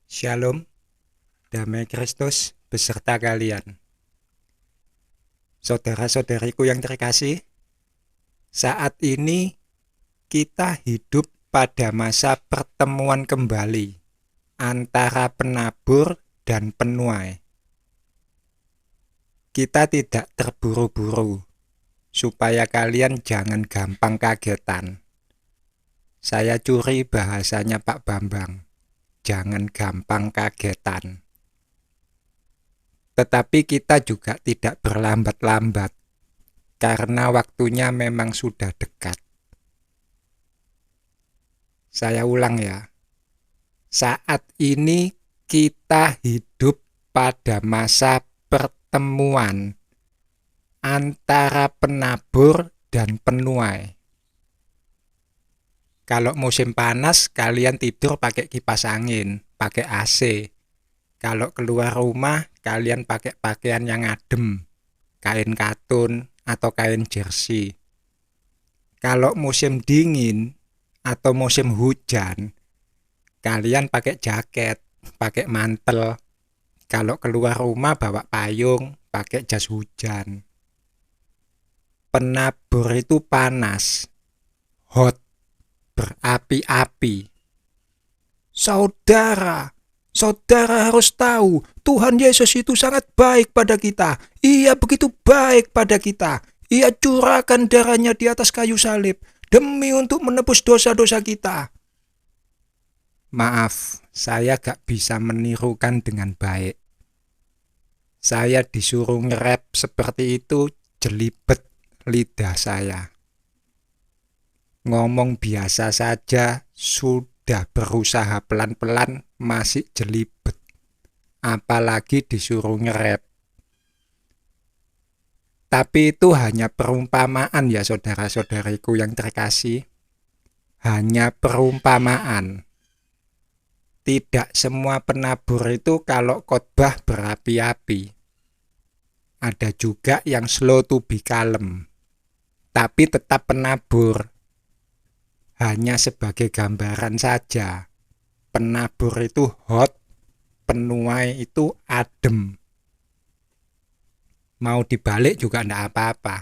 Shalom, damai Kristus beserta kalian. Saudara-saudariku yang terkasih, saat ini kita hidup pada masa pertemuan kembali antara penabur dan penuai. Kita tidak terburu-buru, supaya kalian jangan gampang kagetan. Saya curi bahasanya Pak Bambang. Jangan gampang kagetan. Tetapi kita juga tidak berlambat-lambat, karena waktunya memang sudah dekat. Saya ulang ya, saat ini kita hidup pada masa pertemuan antara penabur dan penuai. Kalau musim panas, kalian tidur pakai kipas angin, pakai AC. Kalau keluar rumah, kalian pakai pakaian yang adem, kain katun atau kain jersey. Kalau musim dingin atau musim hujan, kalian pakai jaket, pakai mantel. Kalau keluar rumah bawa payung, pakai jas hujan. Penabur itu panas, hot, berapi-api. Saudara harus tahu, Tuhan Yesus itu sangat baik pada kita. Ia begitu baik pada kita. Ia curahkan darahnya di atas kayu salib demi untuk menebus dosa-dosa kita. Maaf, saya gak bisa menirukan dengan baik. Saya disuruh nge-rap seperti itu, jelibet lidah saya. Ngomong biasa saja sudah berusaha pelan-pelan masih jelibet. Apalagi disuruh nge-rap. Tapi itu hanya perumpamaan ya saudara-saudariku yang terkasih. Hanya perumpamaan. Tidak semua penabur itu kalau khotbah berapi-api. Ada juga yang slow to be calm. Tapi tetap penabur. Hanya sebagai gambaran saja. Penabur itu hot, penuai itu adem. Mau dibalik juga enggak apa-apa.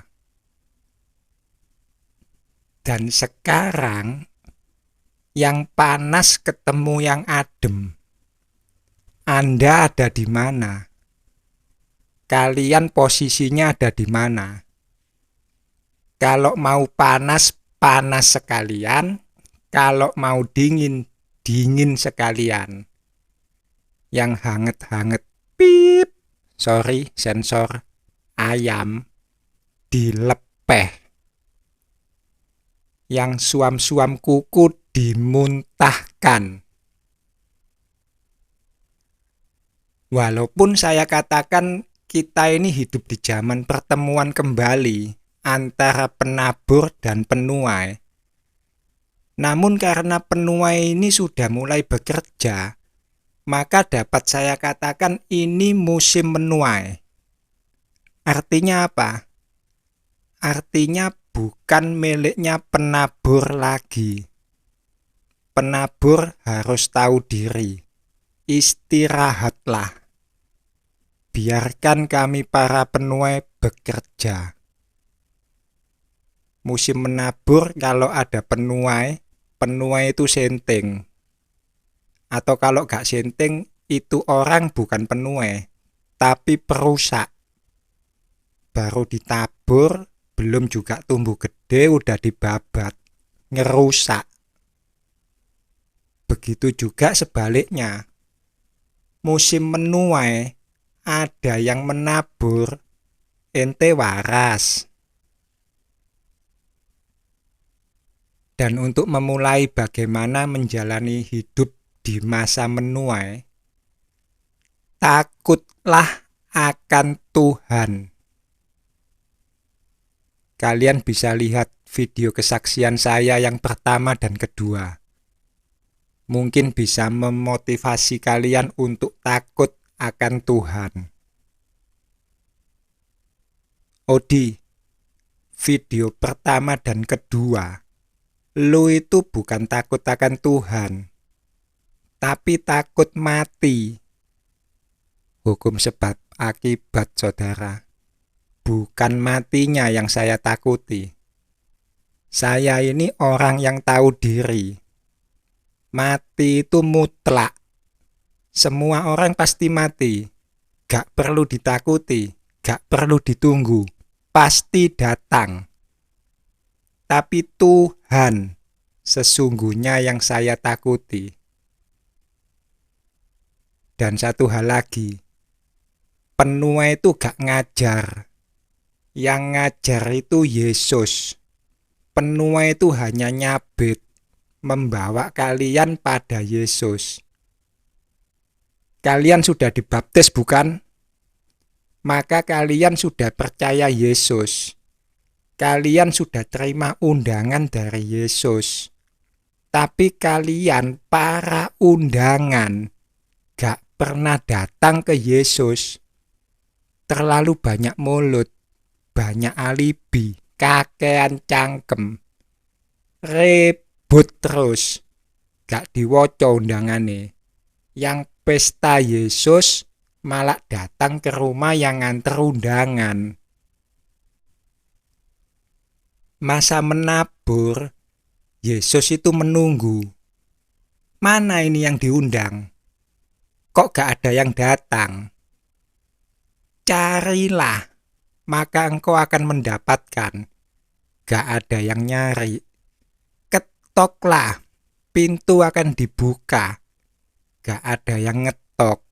Dan sekarang yang panas ketemu yang adem. Anda ada di mana? Kalian posisinya ada di mana? Kalau mau panas, panas sekalian. Kalau mau dingin, dingin sekalian. Yang hangat-hangat, pip, sorry, sensor, ayam, dilepeh. Yang suam-suam kuku dimuntahkan. Walaupun saya katakan kita ini hidup di zaman pertemuan kembali antara penabur dan penuai. Namun karena penuai ini sudah mulai bekerja, maka dapat saya katakan ini musim menuai. Artinya apa? Artinya bukan miliknya penabur lagi. Penabur harus tahu diri. Istirahatlah. Biarkan kami para penuai bekerja. Musim menabur kalau ada penuai itu senting. Atau kalau gak senting, itu orang bukan penuai, tapi perusak. Baru ditabur, belum juga tumbuh gede, udah dibabat, ngerusak. Begitu juga sebaliknya. Musim menuai, ada yang menabur, ente waras. Dan untuk memulai bagaimana menjalani hidup di masa menuai, takutlah akan Tuhan. Kalian bisa lihat video kesaksian saya yang pertama dan kedua. Mungkin bisa memotivasi kalian untuk takut akan Tuhan. Odi, video pertama dan kedua, lu itu bukan takut akan Tuhan, tapi takut mati. Hukum sebab akibat, saudara. Bukan matinya yang saya takuti. Saya ini orang yang tahu diri. Mati itu mutlak. Semua orang pasti mati. Gak perlu ditakuti, gak perlu ditunggu. Pasti datang. Tapi Tuhan sesungguhnya yang saya takuti. Dan satu hal lagi, penua itu gak ngajar. Yang ngajar itu Yesus. Penua itu hanya nyabit, membawa kalian pada Yesus. Kalian sudah dibaptis, bukan? Maka kalian sudah percaya Yesus. Kalian sudah terima undangan dari Yesus. Tapi kalian para undangan gak pernah datang ke Yesus. Terlalu banyak mulut, banyak alibi, kakean cangkem. Ribut terus. Gak diwoco undangane. Yang pesta Yesus malah datang ke rumah yang nganter undangan. Masa menabur, Yesus itu menunggu. Mana ini yang diundang? Kok gak ada yang datang? Carilah, maka engkau akan mendapatkan. Gak ada yang nyari. Ketoklah, pintu akan dibuka. Gak ada yang ngetok.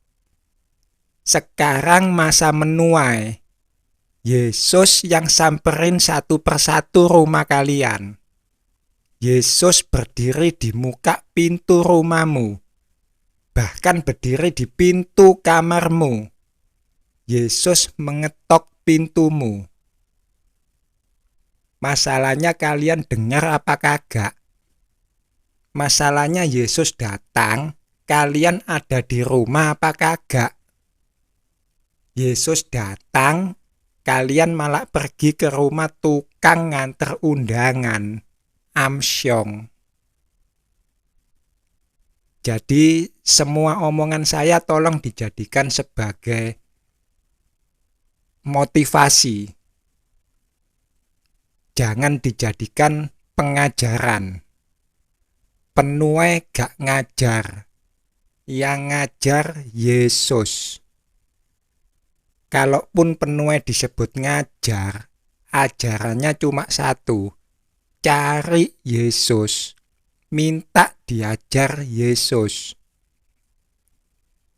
Sekarang masa menuai. Yesus yang samperin satu persatu rumah kalian. Yesus berdiri di muka pintu rumahmu. Bahkan berdiri di pintu kamarmu. Yesus mengetok pintumu. Masalahnya kalian dengar apa kagak? Masalahnya Yesus datang, kalian ada di rumah apa kagak? Yesus datang, kalian malah pergi ke rumah tukang nganter undangan. Amsyong. Jadi semua omongan saya tolong dijadikan sebagai motivasi. Jangan dijadikan pengajaran. Penue gak ngajar. Yang ngajar Yesus. Kalaupun penue disebut ngajar, ajarannya cuma satu. Cari Yesus. Minta diajar Yesus.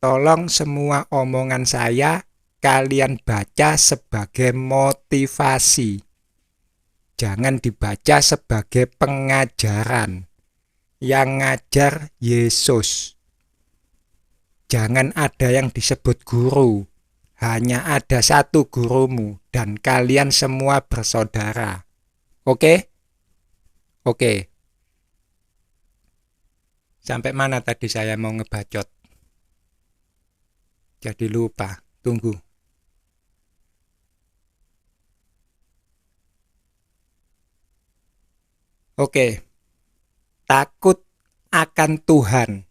Tolong semua omongan saya kalian baca sebagai motivasi. Jangan dibaca sebagai pengajaran. Yang ngajar Yesus. Jangan ada yang disebut guru. Hanya ada satu gurumu dan kalian semua bersaudara. Oke? Oke. Sampai mana tadi saya mau ngebacot? Jadi lupa. Tunggu. Oke. Takut akan Tuhan.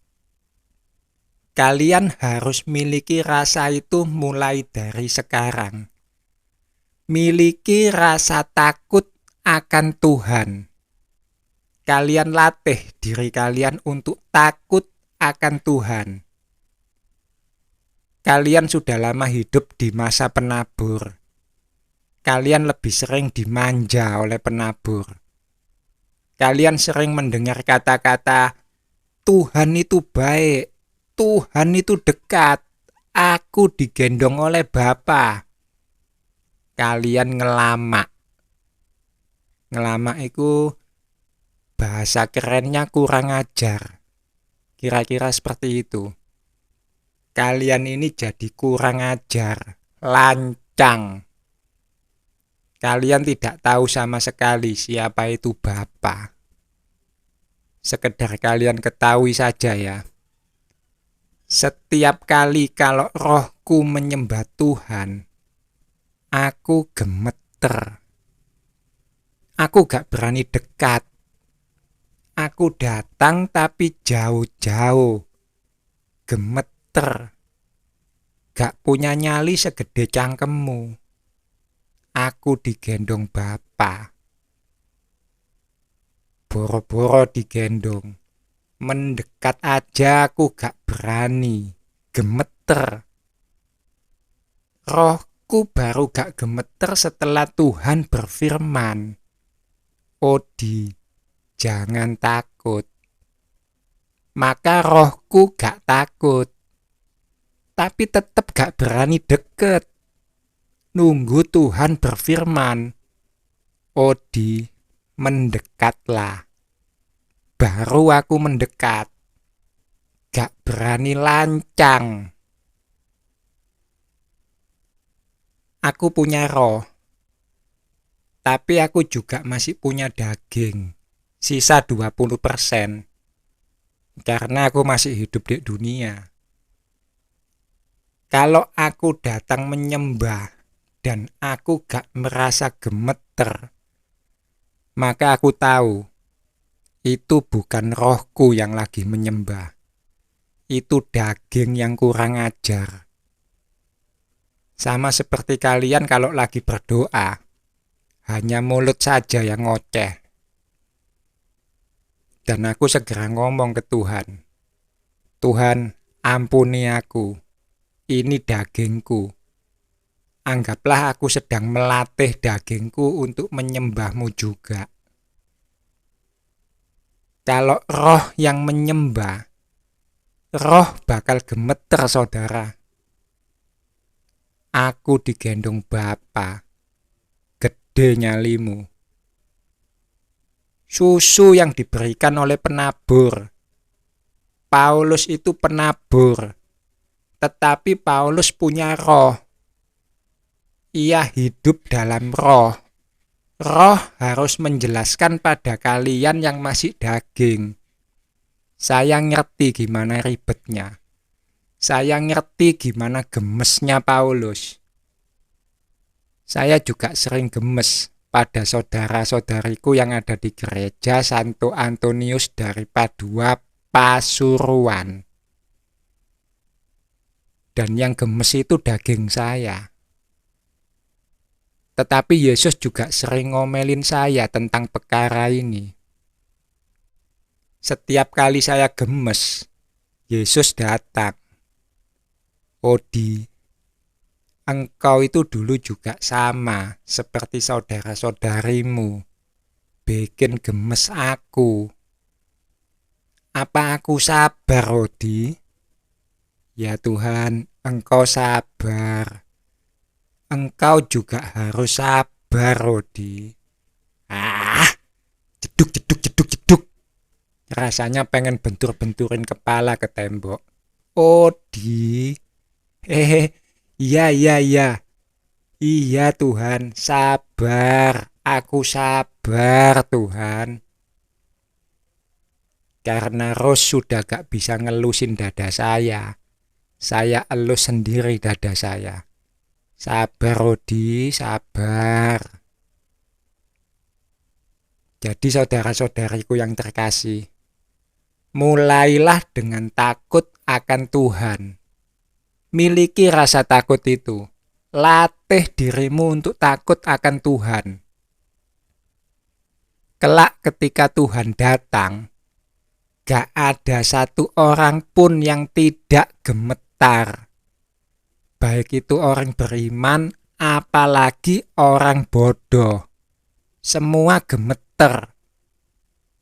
Kalian harus miliki rasa itu mulai dari sekarang. Miliki rasa takut akan Tuhan. Kalian latih diri kalian untuk takut akan Tuhan. Kalian sudah lama hidup di masa penabur. Kalian lebih sering dimanja oleh penabur. Kalian sering mendengar kata-kata, Tuhan itu baik. Tuhan itu dekat, aku digendong oleh Bapa. Kalian ngelamak. Ngelamak itu bahasa kerennya kurang ajar. Kira-kira seperti itu. Kalian ini jadi kurang ajar, lancang. Kalian tidak tahu sama sekali siapa itu Bapa. Sekedar kalian ketahui saja ya. Setiap kali kalau rohku menyembah Tuhan, aku gemeter. Aku gak berani dekat. Aku datang tapi jauh-jauh. gemeter, gak punya nyali segede cangkemmu. Aku digendong Bapa. Boro-boro digendong. Mendekat aja aku gak berani. Gemeter. Rohku baru gak gemeter setelah Tuhan berfirman, Odi, jangan takut. Maka rohku gak takut. Tapi tetap gak berani deket. Nunggu Tuhan berfirman, Odi, mendekatlah. Baru aku mendekat. Gak berani lancang. Aku punya roh, tapi aku juga masih punya daging, sisa 20%, karena aku masih hidup di dunia. Kalau aku datang menyembah dan aku gak merasa gemeter, maka aku tahu itu bukan rohku yang lagi menyembah, itu daging yang kurang ajar. Sama seperti kalian kalau lagi berdoa, hanya mulut saja yang ngoceh. Dan aku segera ngomong ke Tuhan, Tuhan, ampuni aku, ini dagingku. Anggaplah aku sedang melatih dagingku untuk menyembahmu juga. Kalau roh yang menyembah, roh bakal gemeter, saudara. Aku digendong Bapa, gede nyalimu. Susu yang diberikan oleh penabur. Paulus itu penabur, tetapi Paulus punya roh. Ia hidup dalam roh. Roh harus menjelaskan pada kalian yang masih daging. Saya ngerti gimana ribetnya. Saya ngerti gimana gemesnya Paulus. Saya juga sering gemes pada saudara-saudariku yang ada di gereja Santo Antonius dari Padua, Pasuruan. Dan yang gemes itu daging saya. Tetapi Yesus juga sering ngomelin saya tentang perkara ini. Setiap kali saya gemes, Yesus datang. Odi, engkau itu dulu juga sama seperti saudara-saudarimu, bikin gemes aku. Apa aku sabar, Odi? Ya Tuhan, engkau sabar. Engkau juga harus sabar, Odi. Jeduk, jeduk, jeduk, jeduk. Rasanya pengen bentur-benturin kepala ke tembok. Odi, iya, iya, iya. Iya Tuhan, sabar. Aku sabar Tuhan. Karena Ros sudah gak bisa ngelusin dada saya. Saya elus sendiri dada saya. Sabar Odi, sabar. Jadi saudara-saudariku yang terkasih, mulailah dengan takut akan Tuhan. Miliki rasa takut itu. Latih dirimu untuk takut akan Tuhan. Kelak ketika Tuhan datang, gak ada satu orang pun yang tidak gemetar. Baik itu orang beriman, apalagi orang bodoh. Semua gemeter.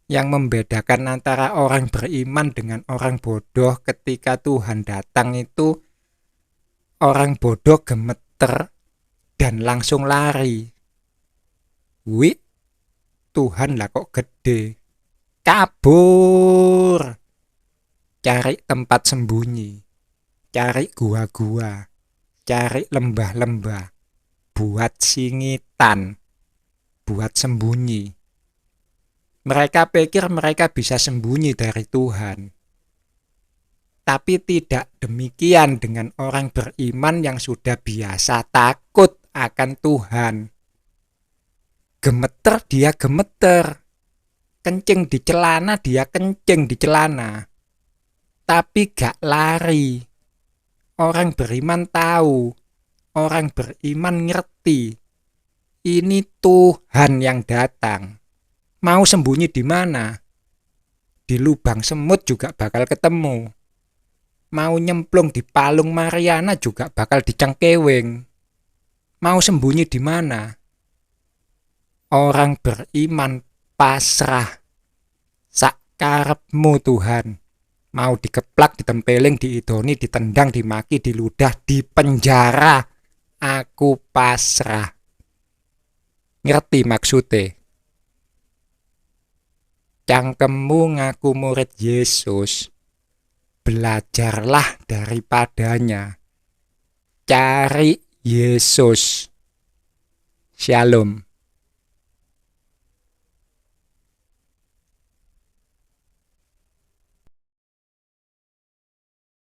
Yang membedakan antara orang beriman dengan orang bodoh ketika Tuhan datang itu, orang bodoh gemeter dan langsung lari. Wih, Tuhan lah kok gede. Kabur. Cari tempat sembunyi. Cari gua-gua. Cari lembah-lembah. Buat singitan. Buat sembunyi. Mereka pikir mereka bisa sembunyi dari Tuhan. Tapi tidak demikian dengan orang beriman yang sudah biasa takut akan Tuhan. Gemeter dia gemeter. Kencing di celana dia kencing di celana. tapi gak lari. Orang beriman tahu, orang beriman ngerti. Ini Tuhan yang datang. Mau sembunyi di mana? Di lubang semut juga bakal ketemu. Mau nyemplung di palung Mariana juga bakal dicengkeweng. Mau sembunyi di mana? Orang beriman pasrah. Sakarepmu Tuhan. Mau dikeplak, ditempeling, diidoni, ditendang, dimaki, diludah, dipenjara. Aku pasrah. Ngerti maksudnya? Cangkemmu ngaku murid Yesus. Belajarlah daripadanya. Cari Yesus. Shalom.